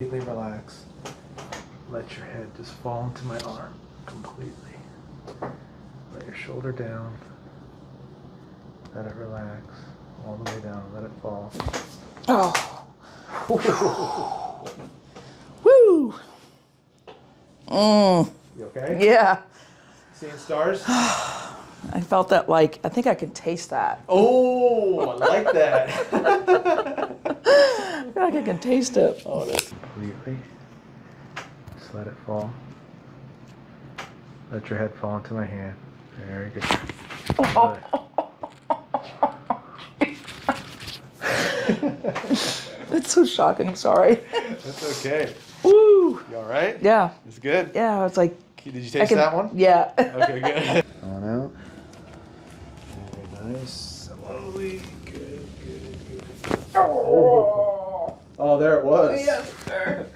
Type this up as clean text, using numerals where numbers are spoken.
Completely relax. Let your head just fall into my arm completely. Let your shoulder down. Let it relax all the way down. Let it fall. Oh. Woo. You okay? Yeah. Seeing stars? I felt that, like, I think I can taste that. Oh, I like that. I feel like I can taste it. Oh, that's completely. Just let it fall. Let your head fall into my hand. Very good. It's so shocking. Sorry. That's okay. Woo. You all right? Yeah. It's good? Yeah, it's like. Did you taste that one? Yeah. Okay, good. On out. Very nice. Slowly. Good, good, good. Oh, there it was. Yes, sir.